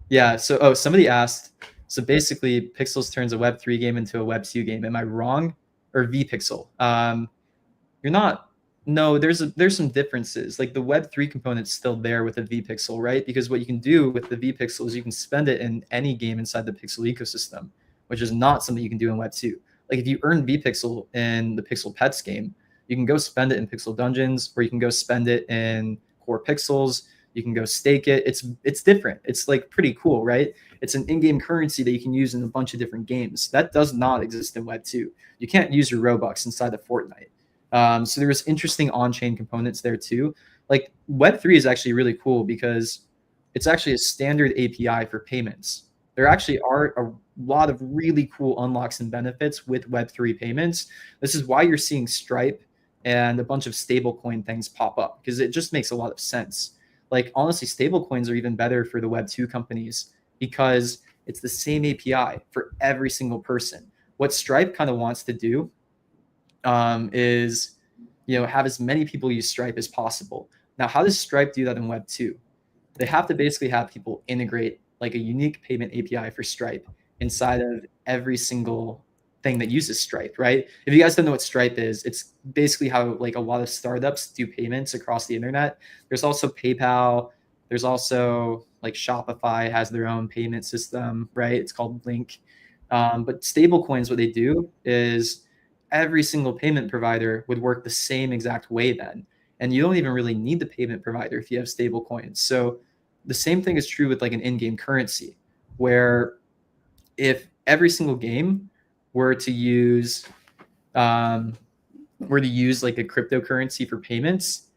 Yeah, so somebody asked, so basically Pixels turns a Web3 game into a Web2 game. Am I wrong? Or vPixel? You're not. No, there's some differences. Like, the Web3 component's still there with the vPixel, right? Because what you can do with the vPixel is you can spend it in any game inside the Pixel ecosystem, which is not something you can do in Web2. Like, if you earn vPixel in the Pixel Pets game, you can go spend it in Pixel Dungeons, or you can go spend it in Core Pixels. You can go stake it. It's different. It's like pretty cool, right? It's an in-game currency that you can use in a bunch of different games. That does not exist in Web2. You can't use your Robux inside of Fortnite. So there's interesting on-chain components there too. Like, Web3 is actually really cool because it's actually a standard API for payments. There actually are a lot of really cool unlocks and benefits with Web3 payments. This is why you're seeing Stripe and a bunch of stablecoin things pop up because it just makes a lot of sense. Like honestly, stablecoins are even better for the Web2 companies because it's the same API for every single person. What Stripe kind of wants to do is, have as many people use Stripe as possible. Now, how does Stripe do that in Web2? They have to basically have people integrate like a unique payment API for Stripe inside of every single thing that uses Stripe, right? If you guys don't know what Stripe is, it's basically how like a lot of startups do payments across the internet. There's also PayPal. There's also like Shopify has their own payment system, right? It's called Link. But stablecoins, what they do is every single payment provider would work the same exact way then. And you don't even really need the payment provider if you have stablecoins. So the same thing is true with like an in-game currency, where if every single game were to use like a cryptocurrency for payments,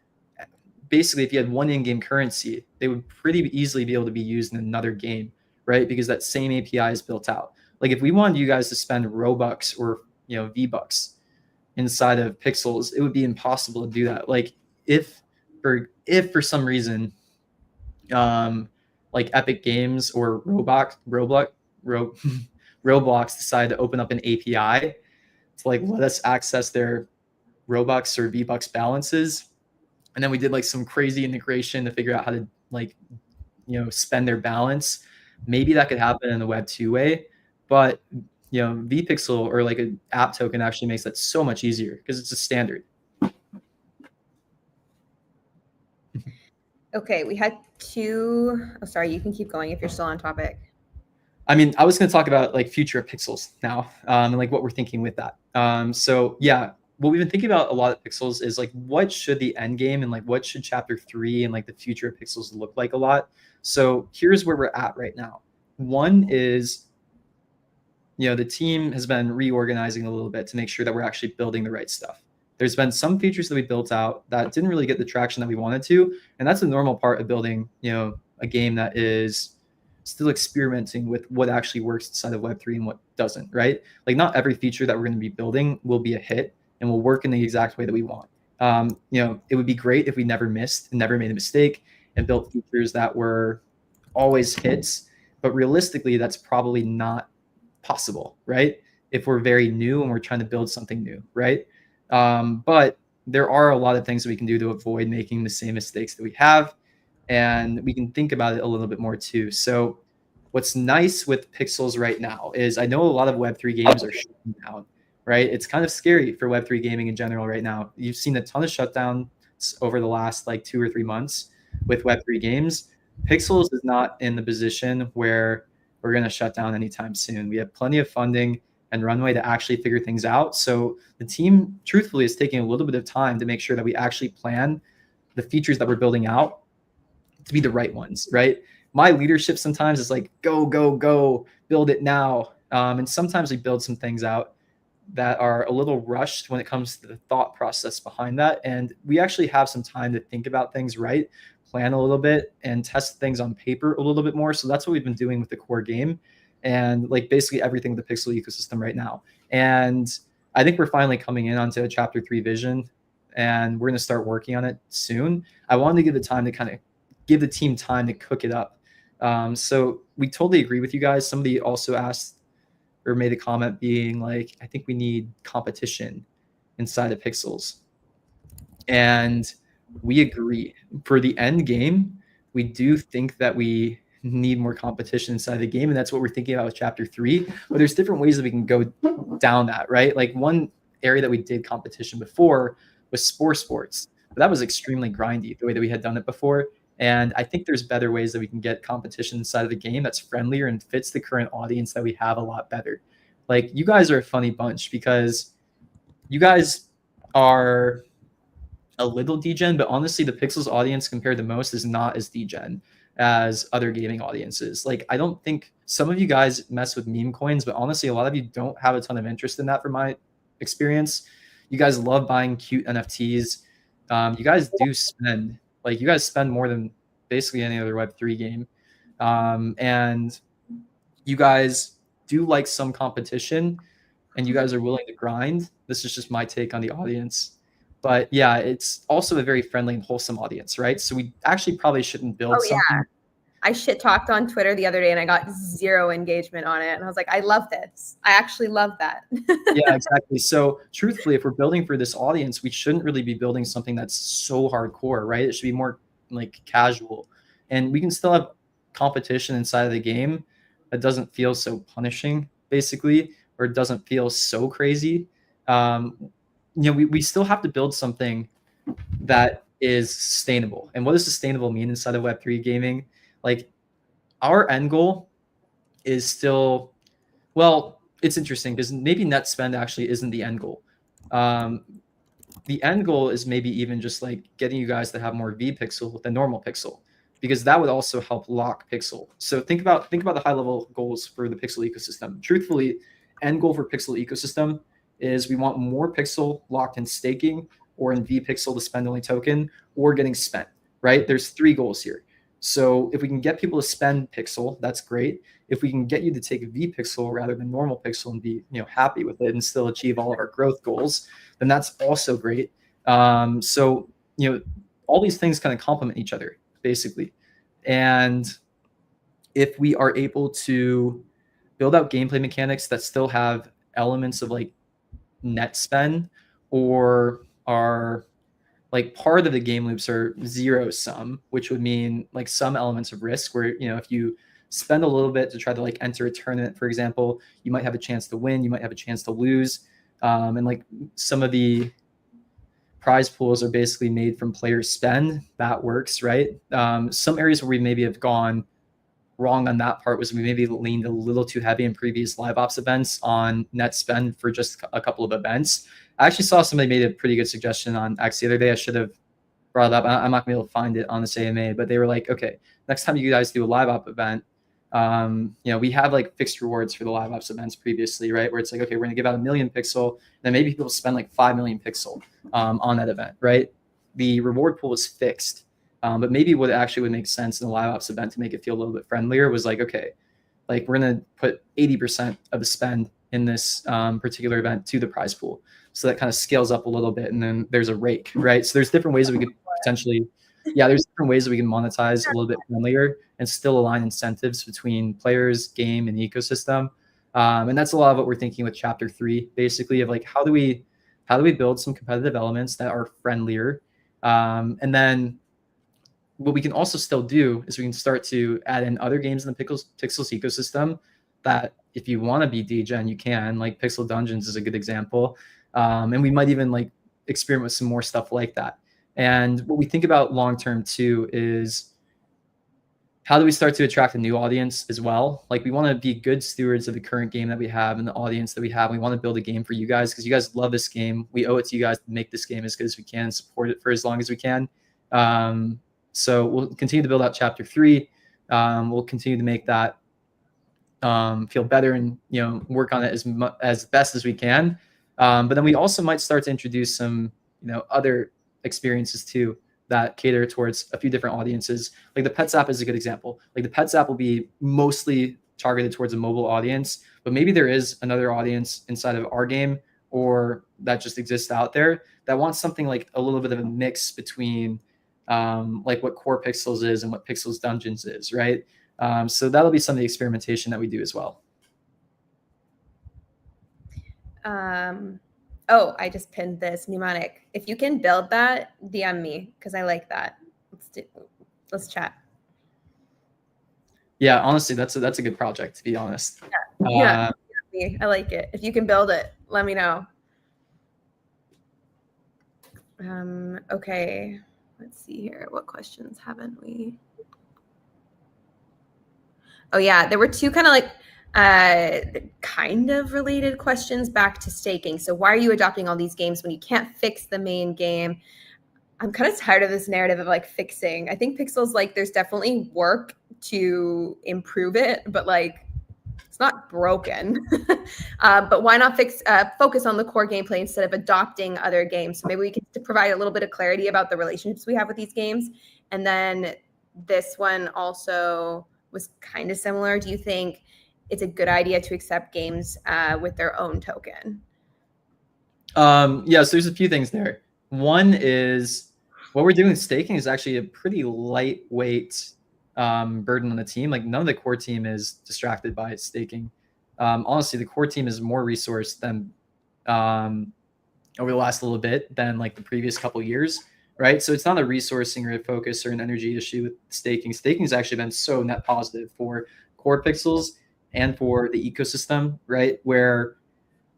basically if you had one in-game currency, they would pretty easily be able to be used in another game, right? Because that same API is built out. Like if we wanted you guys to spend Robux or V-Bucks inside of Pixels, it would be impossible to do that. Like if for some reason like Epic Games or Roblox decide to open up an API to like let us access their Robux or V-Bucks balances, and then we did like some crazy integration to figure out how to like spend their balance. Maybe that could happen in the Web2 way, but vPixel or like an app token actually makes that so much easier because it's a standard. Okay, we had two. Oh, sorry, you can keep going if you're still on topic. I mean, I was going to talk about like future of Pixels now, and like what we're thinking with that. So yeah, what we've been thinking about a lot of Pixels is like what should the end game and like what should chapter 3 and like the future of Pixels look like a lot. So here's where we're at right now. One is, the team has been reorganizing a little bit to make sure that we're actually building the right stuff. There's been some features that we built out that didn't really get the traction that we wanted to, and that's a normal part of building, a game that is still experimenting with what actually works inside of Web3 and what doesn't, right? Like not every feature that we're going to be building will be a hit and will work in the exact way that we want. It would be great if we never missed and never made a mistake and built features that were always hits, but realistically, that's probably not possible, right? If we're very new and we're trying to build something new, right? But there are a lot of things that we can do to avoid making the same mistakes that we have, and we can think about it a little bit more too. So what's nice with Pixels right now is I know a lot of Web3 games are shutting down, right? It's kind of scary for Web3 gaming in general right now. You've seen a ton of shutdowns over the last like 2 or 3 months with Web3 games. Pixels is not in the position where we're going to shut down anytime soon. We have plenty of funding and runway to actually figure things out. So the team, truthfully, is taking a little bit of time to make sure that we actually plan the features that we're building out to be the right ones, right? My leadership sometimes is like, go, go, go, build it now. And sometimes we build some things out that are a little rushed when it comes to the thought process behind that. And we actually have some time to think about things right, plan a little bit, and test things on paper a little bit more. So that's what we've been doing with the core game and like basically everything with the Pixel ecosystem right now. And I think we're finally coming in onto a chapter 3 vision, and we're going to start working on it soon. I wanted to give the time to kind of give the team time to cook it up. So we totally agree with you guys. Somebody also asked or made a comment being like, I think we need competition inside of Pixels. And we agree. For the end game, we do think that we need more competition inside the game, and that's what we're thinking about with chapter 3. But there's different ways that we can go down that, right? Like one area that we did competition before was sports, but that was extremely grindy the way that we had done it before. And I think there's better ways that we can get competition inside of the game that's friendlier and fits the current audience that we have a lot better. Like you guys are a funny bunch because you guys are a little degen, but honestly, the Pixels audience compared to most is not as degen as other gaming audiences. Like I don't think some of you guys mess with meme coins, but honestly, a lot of you don't have a ton of interest in that from my experience. You guys love buying cute NFTs. You guys do spend, like you guys spend more than basically any other Web3 game. And you guys do like some competition and you guys are willing to grind. This is just my take on the audience. But yeah, it's also a very friendly and wholesome audience, right? So we actually probably shouldn't build something. I shit talked on Twitter the other day and I got 0 engagement on it. And I was like, I love this. I actually love that. Yeah, exactly. So truthfully, if we're building for this audience, we shouldn't really be building something that's so hardcore, right? It should be more like casual. And we can still have competition inside of the game that doesn't feel so punishing, basically, or it doesn't feel so crazy. We still have to build something that is sustainable. And what does sustainable mean inside of Web3 gaming? Like, our end goal is still, well, it's interesting because maybe net spend actually isn't the end goal. The end goal is maybe even just like getting you guys to have more vPixel than normal pixel, because that would also help lock pixel. So think about the high level goals for the pixel ecosystem. Truthfully, end goal for pixel ecosystem is we want more pixel locked in staking or in vPixel, the spend only token, or getting spent, right? There's 3 goals here. So if we can get people to spend pixel, that's great. If we can get you to take vPixel rather than normal pixel and be happy with it and still achieve all of our growth goals, then that's also great. So all these things kind of complement each other basically. And if we are able to build out gameplay mechanics that still have elements of like net spend, or are like part of the game loops are zero sum, which would mean like some elements of risk where, if you spend a little bit to try to like enter a tournament, for example, you might have a chance to win, you might have a chance to lose. And like some of the prize pools are basically made from player spend, that works, right? Some areas where we maybe have gone wrong on that part was we maybe leaned a little too heavy in previous live ops events on net spend for just a couple of events. I actually saw somebody made a pretty good suggestion on X the other day. I should have brought it up. I'm not gonna be able to find it on this AMA, but they were like, okay, next time you guys do a live op event, we have like fixed rewards for the live ops events previously, right? Where it's like, okay, we're gonna give out 1 million pixel, then maybe people spend like 5 million pixel on that event, right? The reward pool is fixed. But maybe what actually would make sense in a live ops event to make it feel a little bit friendlier was like, okay, like we're going to put 80% of the spend in this particular event to the prize pool. So that kind of scales up a little bit. And then there's a rake, right? So there's different ways that we could potentially, there's different ways that we can monetize a little bit friendlier and still align incentives between players, game, and ecosystem. And that's a lot of what we're thinking with chapter 3, basically, of like, how do we build some competitive elements that are friendlier? And then what we can also still do is we can start to add in other games in the Pixels ecosystem that if you want to be degen, you can, like Pixel Dungeons is a good example. And we might even like experiment with some more stuff like that. And what we think about long-term too is how do we start to attract a new audience as well? Like we want to be good stewards of the current game that we have and the audience that we have. We want to build a game for you guys because you guys love this game. We owe it to you guys to make this game as good as we can and support it for as long as we can. So we'll continue to build out chapter 3. We'll continue to make that feel better and work on it as best as we can. But then we also might start to introduce some other experiences too that cater towards a few different audiences. Like the Pets app is a good example. Like the Pets app will be mostly targeted towards a mobile audience, but maybe there is another audience inside of our game or that just exists out there that wants something like a little bit of a mix between like what Core Pixels is and what Pixels Dungeons is, right? So that'll be some of the experimentation that we do as well. Oh, I just pinned this mnemonic. If you can build that, DM me because I like that. Let's chat. Yeah, honestly, that's a good project to be honest. Yeah, I like it. If you can build it, let me know. Okay. Let's see here. What questions haven't we? Oh, yeah. There were 2 kind of like kind of related questions back to staking. So why are you adopting all these games when you can't fix the main game? I'm kind of tired of this narrative of like fixing. I think Pixel's like there's definitely work to improve it, but like it's not broken. But why not focus on the core gameplay instead of adopting other games? So maybe we can provide a little bit of clarity about the relationships we have with these games. And then this one also was kind of similar. Do you think it's a good idea to accept games with their own token? So there's a few things there. One is what we're doing with staking is actually a pretty lightweight burden on the team. Like none of the core team is distracted by staking. Honestly, the core team is more resourced than over the last little bit than like the previous couple years, right? So it's not a resourcing or a focus or an energy issue with staking. Staking has actually been so net positive for core pixels and for the ecosystem, right? Where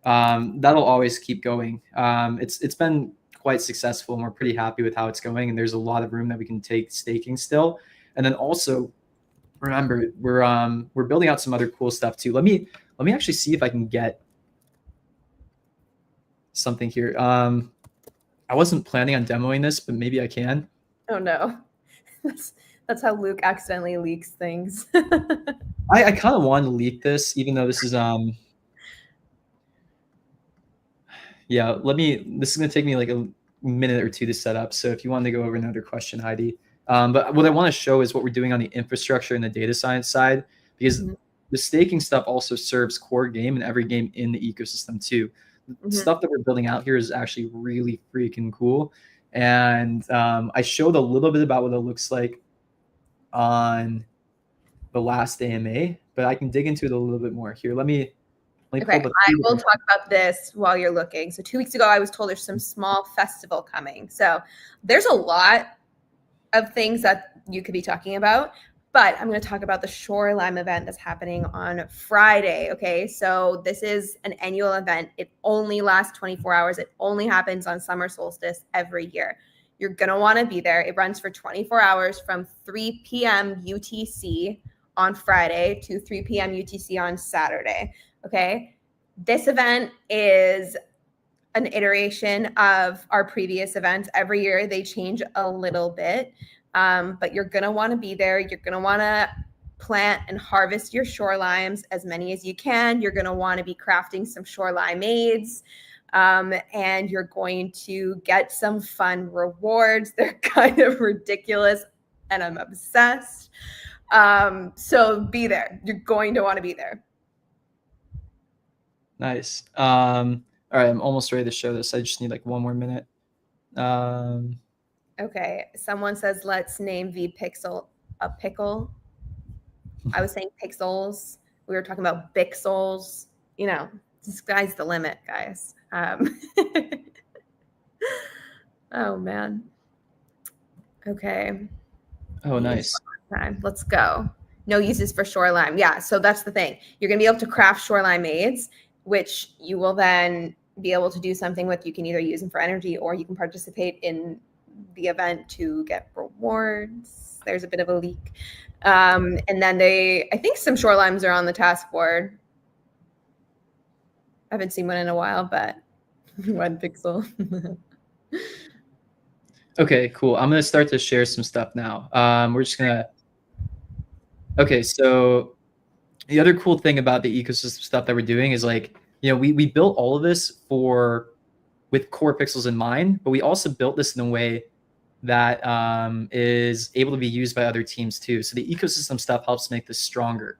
that'll always keep going. It's been quite successful, and we're pretty happy with how it's going. And there's a lot of room that we can take staking still. And then also, remember, we're building out some other cool stuff too. Let me actually see if I can get something here. I wasn't planning on demoing this, but maybe I can. Oh no, that's how Luke accidentally leaks things. I kind of want to leak this, even though this is yeah. This is gonna take me like a minute or two to set up. So if you want to go over another question, Heidi. But what I want to show is what we're doing on the infrastructure and the data science side, because the staking stuff also serves core game and every game in the ecosystem too. Stuff that we're building out here is actually really freaking cool. And I showed a little bit about what it looks like on the last AMA, but I can dig into it a little bit more here. Let me okay, I will talk about this while you're looking. So 2 weeks ago, I was told there's some small festival coming. So there's a lot of things that you could be talking about, but I'm going to talk about the Shorelime event that's happening on Friday. Okay, so this is an annual event. It only lasts 24 hours. It only happens on summer solstice every year. You're going to want to be there. It runs for 24 hours from 3 p.m. UTC on Friday to 3 p.m. UTC on Saturday. Okay, this event is an iteration of our previous events. Every year they change a little bit, but you're going to want to be there. You're going to want to plant and harvest your shorelimes, as many as you can. You're going to want to be crafting some shorelime aids, and you're going to get some fun rewards. They're kind of ridiculous, and I'm obsessed. So be there. You're going to want to be there. Nice. All right, I'm almost ready to show this. I just need like one more minute. Okay, someone says let's name Vixel a pickle. I was saying pixels. We were talking about Vixels. You know, the sky's the limit, guys. Oh man. Okay. Oh, nice. Let's go. No uses for Shorelime. Yeah, so that's the thing. You're gonna be able to craft Shorelime aids, which you will then be able to do something with. You can either use them for energy or you can participate in the event to get rewards. There's a bit of a leak. And then I think some Shorelimes are on the task board. I haven't seen one in a while, but one pixel. Okay, cool. I'm going to start to share some stuff now. We're just going to, okay, so the other cool thing about the ecosystem stuff that we're doing is like, you know, we built all of this with core pixels in mind, but we also built this in a way that is able to be used by other teams too. So the ecosystem stuff helps make this stronger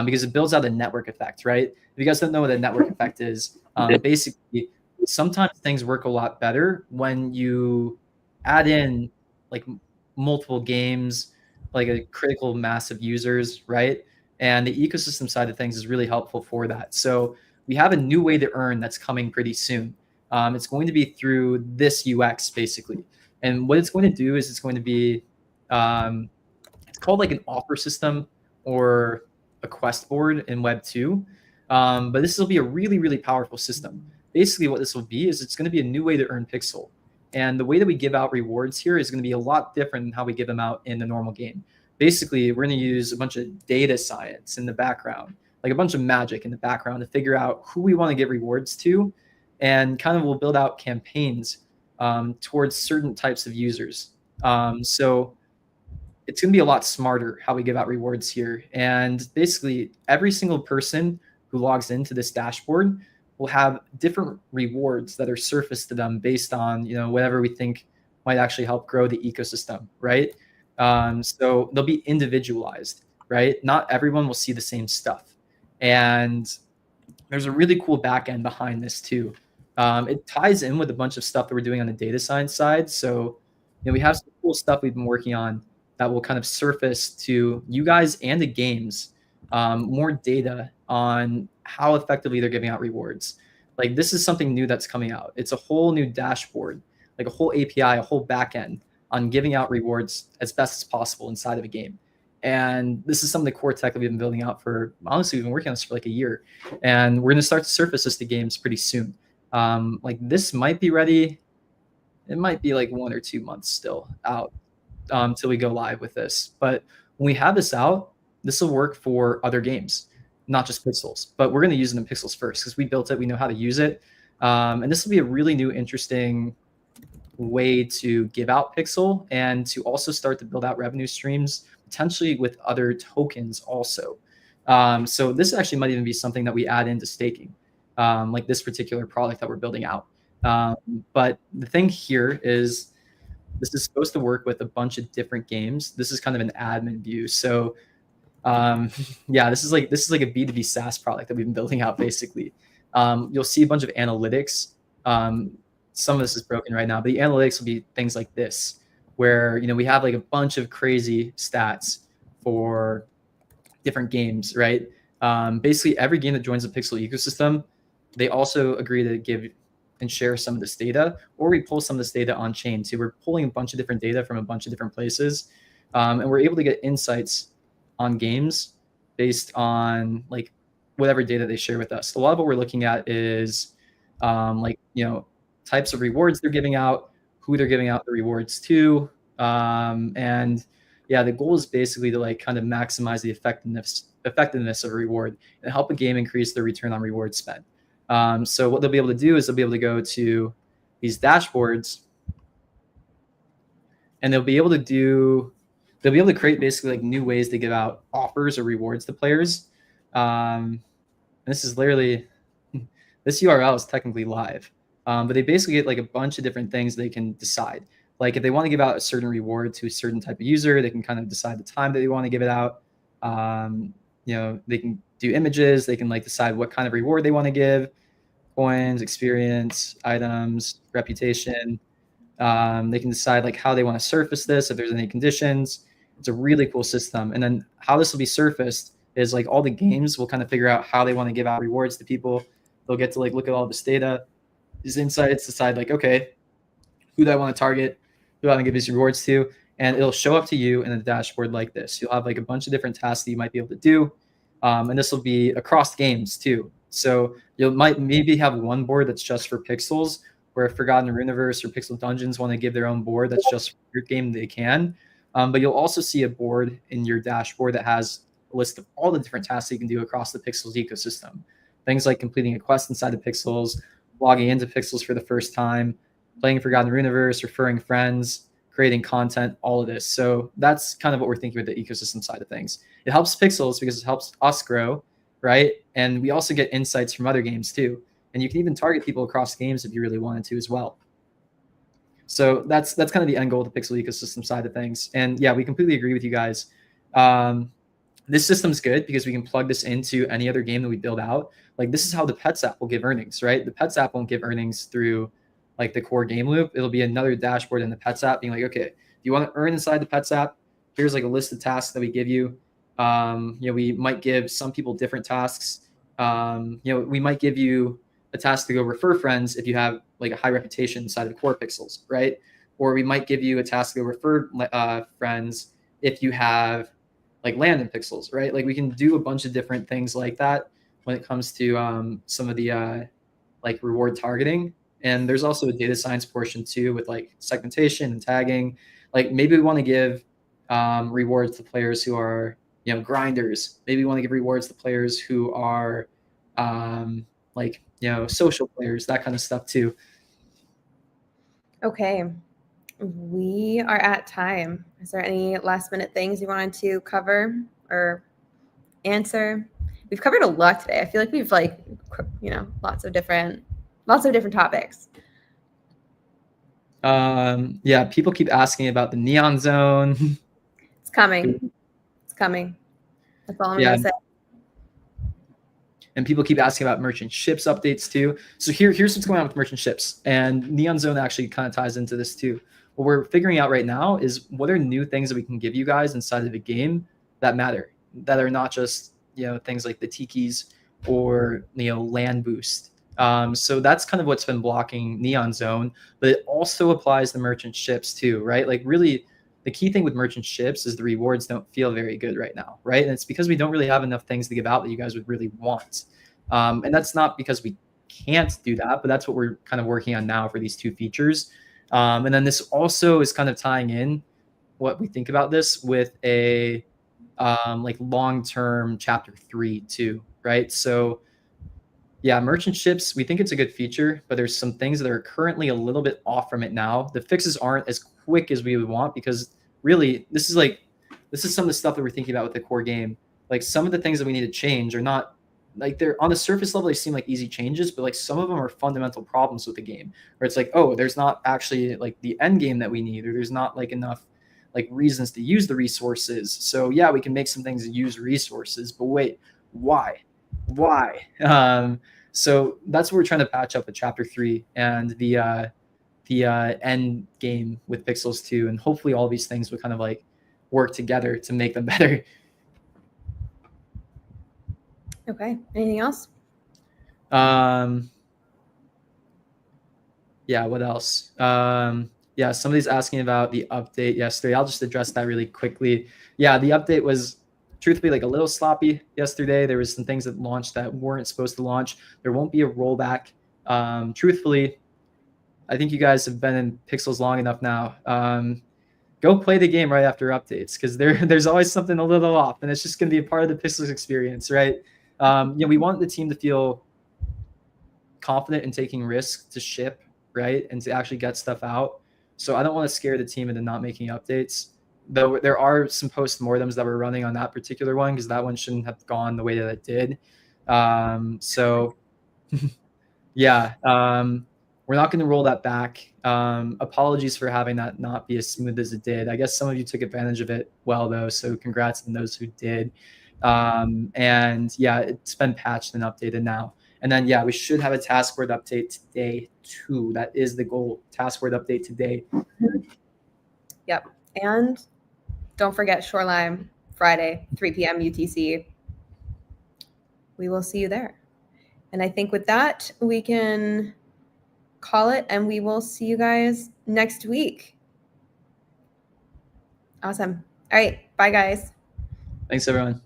because it builds out a network effect, right? If you guys don't know what a network effect is, basically sometimes things work a lot better when you add in like multiple games, like a critical mass of users, right? And the ecosystem side of things is really helpful for that. So we have a new way to earn that's coming pretty soon. It's going to be through this UX basically. And what it's going to do is it's going to be, it's called like an offer system or a quest board in Web 2. But this will be a really, really powerful system. Basically what this will be is it's going to be a new way to earn pixel. And the way that we give out rewards here is going to be a lot different than how we give them out in the normal game. Basically, we're going to use a bunch of data science in the background, like a bunch of magic in the background to figure out who we want to give rewards to, and kind of we'll build out campaigns towards certain types of users. So it's going to be a lot smarter how we give out rewards here. And basically, every single person who logs into this dashboard will have different rewards that are surfaced to them based on, you know, whatever we think might actually help grow the ecosystem, right? So they'll be individualized, right? Not everyone will see the same stuff. And there's a really cool back end behind this too. It ties in with a bunch of stuff that we're doing on the data science side. So, we have some cool stuff we've been working on that will kind of surface to you guys and the games more data on how effectively they're giving out rewards. Like, this is something new that's coming out. It's a whole new dashboard, like a whole API, a whole backend on giving out rewards as best as possible inside of a game. And this is some of the core tech that we've been building out for, honestly, we've been working on this for like a year. And we're going to start to surface this to games pretty soon. Like, this might be ready. It might be like 1 or 2 months still out till we go live with this. But when we have this out, this will work for other games, not just Pixels. But we're going to use it in Pixels first because we built it. We know how to use it. And this will be a really new, interesting way to give out Pixel and to also start to build out revenue streams, potentially with other tokens also. So this actually might even be something that we add into staking, like this particular product that we're building out. But the thing here is this is supposed to work with a bunch of different games. This is kind of an admin view. So yeah, this is like a B2B SaaS product that we've been building out basically. You'll see a bunch of analytics. Some of this is broken right now, but the analytics will be things like this, where we have like a bunch of crazy stats for different games, right? Basically, every game that joins the Pixel ecosystem, they also agree to give and share some of this data, or we pull some of this data on chain. So we're pulling a bunch of different data from a bunch of different places, and we're able to get insights on games based on like whatever data they share with us. A lot of what we're looking at is like types of rewards they're giving out, who they're giving out the rewards to, and yeah, the goal is basically to like kind of maximize the effectiveness of a reward and help a game increase their return on reward spent. So what they'll be able to do is they'll be able to go to these dashboards, and they'll be able to create basically like new ways to give out offers or rewards to players. And this is literally, this URL is technically live. But they basically get like a bunch of different things they can decide. Like if they want to give out a certain reward to a certain type of user, they can kind of decide the time that they want to give it out. They can do images. They can like decide what kind of reward they want to give, coins, experience, items, reputation. They can decide like how they want to surface this, if there's any conditions. It's a really cool system. And then how this will be surfaced is like all the games will kind of figure out how they want to give out rewards to people. They'll get to like look at all this data, these insights, decide like, okay, who do I want to target? Who do I want to give these rewards to? And it'll show up to you in a dashboard like this. You'll have like a bunch of different tasks that you might be able to do. And this will be across games too. So you might maybe have one board that's just for Pixels, where if Forgotten Runiverse or Pixel Dungeons want to give their own board that's just for your game, they can. But you'll also see a board in your dashboard that has a list of all the different tasks you can do across the Pixels ecosystem. Things like completing a quest inside of Pixels, logging into Pixels for the first time, playing Forgotten Runiverse, referring friends, creating content, all of this. So that's kind of what we're thinking with the ecosystem side of things. It helps Pixels because it helps us grow, right? And we also get insights from other games too. And you can even target people across games if you really wanted to as well. So that's kind of the end goal of the Pixel ecosystem side of things. And yeah, we completely agree with you guys. This system's good because we can plug this into any other game that we build out. Like this is how the Pets app will give earnings, right? The Pets app won't give earnings through like the core game loop. It'll be another dashboard in the Pets app being like, okay, if you want to earn inside the Pets app, here's like a list of tasks that we give you. We might give some people different tasks. We might give you a task to go refer friends if you have like a high reputation inside of core Pixels, right? Or we might give you a task to go refer friends if you have like land in Pixels, right? Like we can do a bunch of different things like that when it comes to some of the like reward targeting. And there's also a data science portion too with like segmentation and tagging. Like maybe we want to give rewards to players who are, grinders. Maybe we want to give rewards to players who are social players, that kind of stuff too. Okay. We are at time. Is there any last minute things you wanted to cover or answer? We've covered a lot today. I feel like we've lots of different topics. Yeah, people keep asking about the neon zone. It's coming. That's all I'm gonna say. And people keep asking about merchant ships updates too. So here's what's going on with merchant ships. And Neon Zone actually kind of ties into this too. What we're figuring out right now is what are new things that we can give you guys inside of the game that matter, that are not just, things like the tikis or, land boost. So that's kind of what's been blocking Neon Zone, but it also applies to merchant ships too, right? Like really the key thing with merchant ships is the rewards don't feel very good right now, right? And it's because we don't really have enough things to give out that you guys would really want. And that's not because we can't do that, but that's what we're kind of working on now for these two features. And then this also is kind of tying in what we think about this with a like long-term chapter 3 too, right? So yeah, merchant ships, we think it's a good feature, but there's some things that are currently a little bit off from it now. The fixes aren't as quick as we would want because really this is some of the stuff that we're thinking about with the core game. Like some of the things that we need to change are not like they're on the surface level, they seem like easy changes, but like some of them are fundamental problems with the game where it's like, oh, there's not actually like the end game that we need, or there's not like enough like reasons to use the resources. So yeah, we can make some things to use resources, but wait, why? So that's what we're trying to patch up with chapter 3 and the end game with Pixels 2, and hopefully all these things will kind of like work together to make them better. Okay, anything else? Yeah, what else? Yeah, somebody's asking about the update yesterday. I'll just address that really quickly. Yeah, the update was truthfully like a little sloppy yesterday. There was some things that launched that weren't supposed to launch. There won't be a rollback. Truthfully, I think you guys have been in Pixels long enough now. Go play the game right after updates because there's always something a little off, and it's just going to be a part of the Pixels experience, right? We want the team to feel confident in taking risks to ship, right, and to actually get stuff out. So I don't want to scare the team into not making updates. Though there are some post-mortems that we're running on that particular one because that one shouldn't have gone the way that it did. So yeah, we're not going to roll that back. Apologies for having that not be as smooth as it did. I guess some of you took advantage of it well, though, so congrats on those who did. And yeah, it's been patched and updated now. And then, yeah, we should have a taskboard update today, too. That is the goal. Taskboard update today. Yep. And don't forget Shorelime, Friday, 3 p.m. UTC. We will see you there. And I think with that, we can call it, and we will see you guys next week. Awesome. All right. Bye, guys. Thanks, everyone.